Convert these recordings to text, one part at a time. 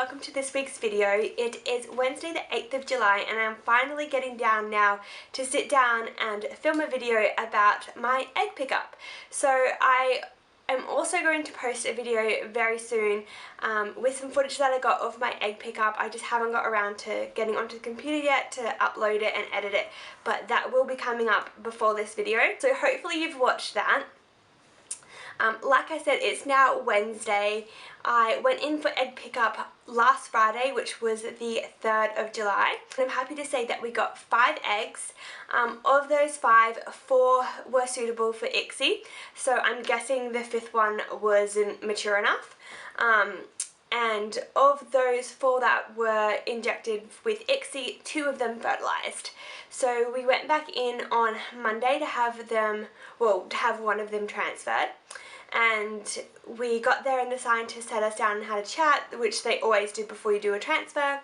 welcome to this week's video. It is Wednesday the 8th of July and I'm finally getting down now to sit down and film a video about my egg pickup. So I am also going to post a video very soon with some footage that I got of my egg pickup. I just haven't got around to getting onto the computer yet to upload it and edit it, but that will be coming up before this video. So hopefully you've watched that. Like I said, it's now Wednesday. I went in for egg pickup last Friday, which was the 3rd of July. And I'm happy to say that we got 5 eggs. Of those 5, 4 were suitable for ICSI. So I'm guessing the 5th one wasn't mature enough. And of those 4 that were injected with ICSI, 2 of them fertilized. So we went back in on Monday to have them, to have one of them transferred. And we got there and the scientist sat us down and had a chat, which they always do before you do a transfer,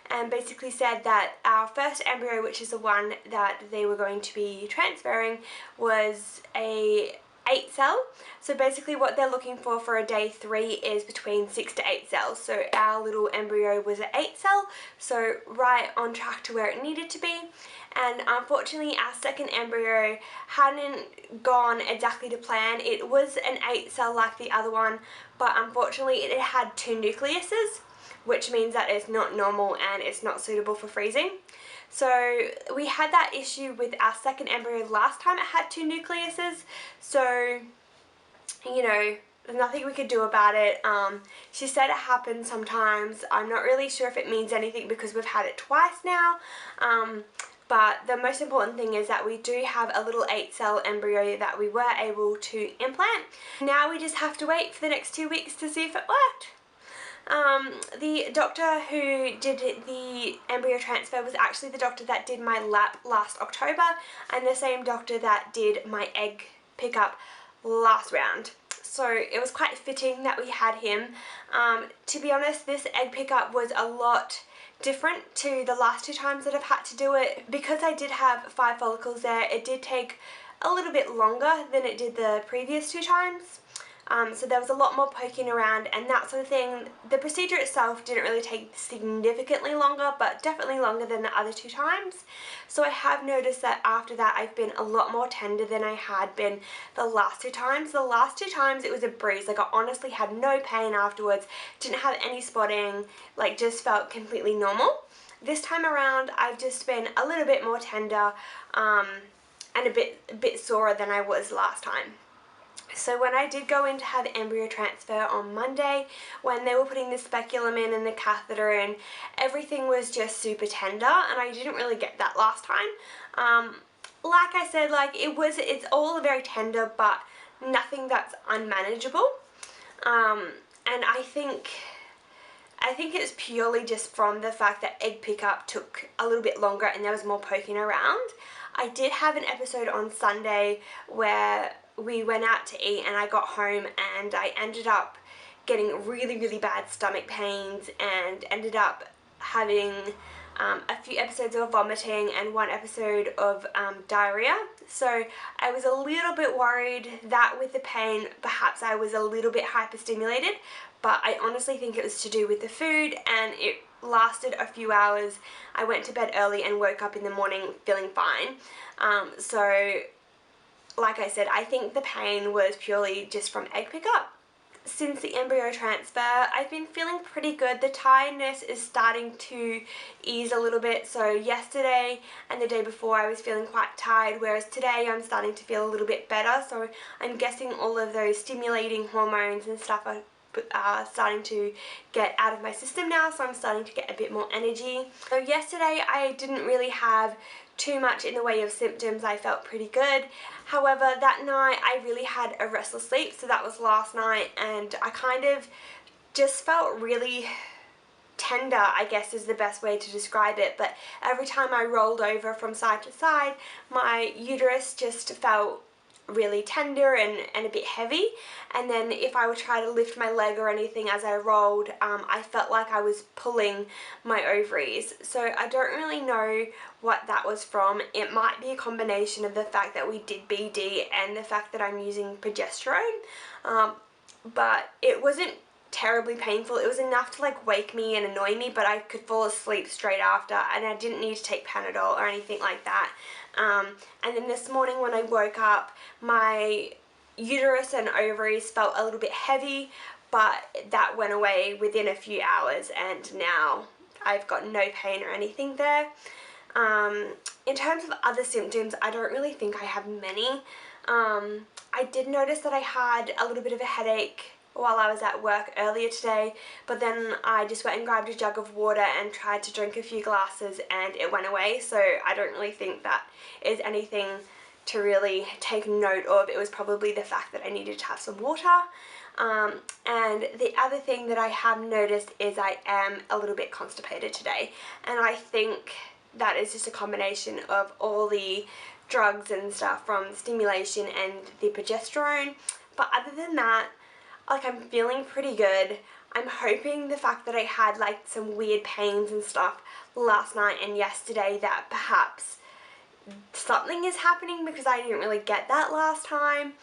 and basically said that our first embryo, which is the one that they were going to be transferring, was a 8 cell. So basically what they're looking for a day 3 is between 6 to 8 cells. So our little embryo was an 8 cell, so right on track to where it needed to be. And unfortunately our second embryo hadn't gone exactly to plan. It was an 8 cell like the other one, but unfortunately it had 2 nucleuses, which means that it's not normal and it's not suitable for freezing. So we had that issue with our second embryo last time it had 2 nucleuses, so you know, there's nothing we could do about it. She said it happens sometimes. I'm not really sure if it means anything because we've had it twice now. But the most important thing is that we do have a little 8 cell embryo that we were able to implant. Now we just have to wait for the next 2 weeks to see if it worked. The doctor who did the embryo transfer was actually the doctor that did my lap last October and the same doctor that did my egg pickup last round. So it was quite fitting that we had him. To be honest, this egg pickup was a lot different to the last 2 times that I've had to do it. Because I did have 5 follicles there, it did take a little bit longer than it did the previous 2 times. So there was a lot more poking around and that sort of thing. The procedure itself didn't really take significantly longer, but definitely longer than the other 2 times. So I have noticed that after that I've been a lot more tender than I had been the last 2 times. The last 2 times it was a breeze. Like I honestly had no pain afterwards, didn't have any spotting, like just felt completely normal. This time around I've just been a little bit more tender and a bit sorer than I was last time. So when I did go in to have embryo transfer on Monday, when they were putting the speculum in and the catheter in, everything was just super tender and I didn't really get that last time. Like I said, like it's all very tender but nothing that's unmanageable. And I think it's purely just from the fact that egg pickup took a little bit longer and there was more poking around. I did have an episode on Sunday where we went out to eat and I got home and I ended up getting really bad stomach pains and ended up having a few episodes of vomiting and 1 episode of diarrhea. So I was a little bit worried that with the pain perhaps I was a little bit hyperstimulated, but I honestly think it was to do with the food and it lasted a few hours. I went to bed early and woke up in the morning feeling fine. So like I said, I think the pain was purely just from egg pickup. Since the embryo transfer, I've been feeling pretty good. The tiredness is starting to ease a little bit. So yesterday and the day before I was feeling quite tired, whereas today I'm starting to feel a little bit better. So I'm guessing all of those stimulating hormones and stuff are starting to get out of my system now, so I'm starting to get a bit more energy. So yesterday I didn't really have too much in the way of symptoms. I felt pretty good. However, that night I really had a restless sleep, so that was last night, and I kind of just felt really tender, I guess is the best way to describe it, but every time I rolled over from side to side, my uterus just felt really tender and a bit heavy, and then if I would try to lift my leg or anything as I rolled, I felt like I was pulling my ovaries. So I don't really know what that was from. It might be a combination of the fact that we did BD and the fact that I'm using progesterone, but it wasn't terribly painful. It was enough to like wake me and annoy me, but I could fall asleep straight after, and I didn't need to take Panadol or anything like that. And then this morning when I woke up, my uterus and ovaries felt a little bit heavy, but that went away within a few hours, and now I've got no pain or anything there. In terms of other symptoms, I don't really think I have many. I did notice that I had a little bit of a headache while I was at work earlier today, but then I just went and grabbed a jug of water and tried to drink a few glasses and it went away, so I don't really think that is anything to really take note of. It was probably the fact that I needed to have some water. And the other thing that I have noticed is I am a little bit constipated today, and I think that is just a combination of all the drugs and stuff from stimulation and the progesterone. But other than that, like, I'm feeling pretty good. I'm hoping the fact that I had like some weird pains and stuff last night and yesterday, that perhaps something is happening, because I didn't really get that last time.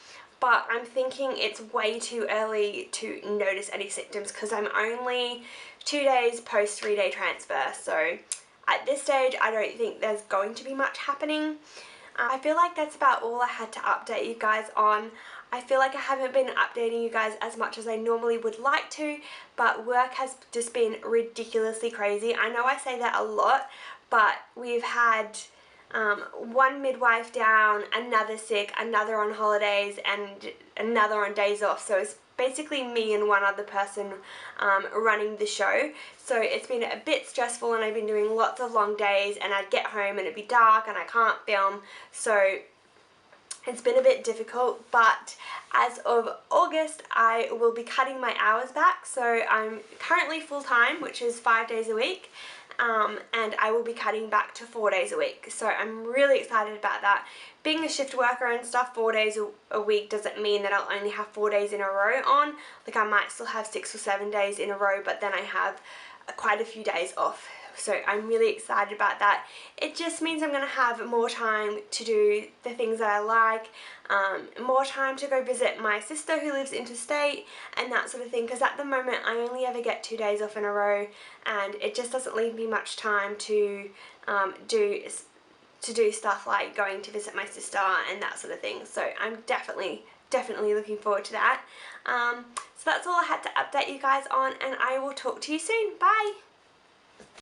But I'm thinking it's way too early to notice any symptoms, because I'm only 2 days post 3-day transfer, so at this stage I don't think there's going to be much happening. I feel like that's about all I had to update you guys on. I feel like I haven't been updating you guys as much as I normally would like to, but work has just been ridiculously crazy. I know I say that a lot, but we've had one midwife down, another sick, another on holidays, and another on days off. So it's basically me and one other person running the show. So it's been a bit stressful, and I've been doing lots of long days, and I'd get home and it'd be dark and I can't film. So it's been a bit difficult, but as of August I will be cutting my hours back. So I'm currently full-time, which is 5 days a week, and I will be cutting back to 4 days a week. So I'm really excited about that. Being a shift worker and stuff, 4 days a week doesn't mean that I'll only have 4 days in a row on. Like, I might still have 6 or 7 days in a row, but then I have quite a few days off. So I'm really excited about that. It just means I'm going to have more time to do the things that I like, more time to go visit my sister who lives interstate and that sort of thing, because at the moment I only ever get 2 days off in a row, and it just doesn't leave me much time to do stuff like going to visit my sister and that sort of thing. So I'm definitely looking forward to that. So that's all I had to update you guys on, and I will talk to you soon. Bye!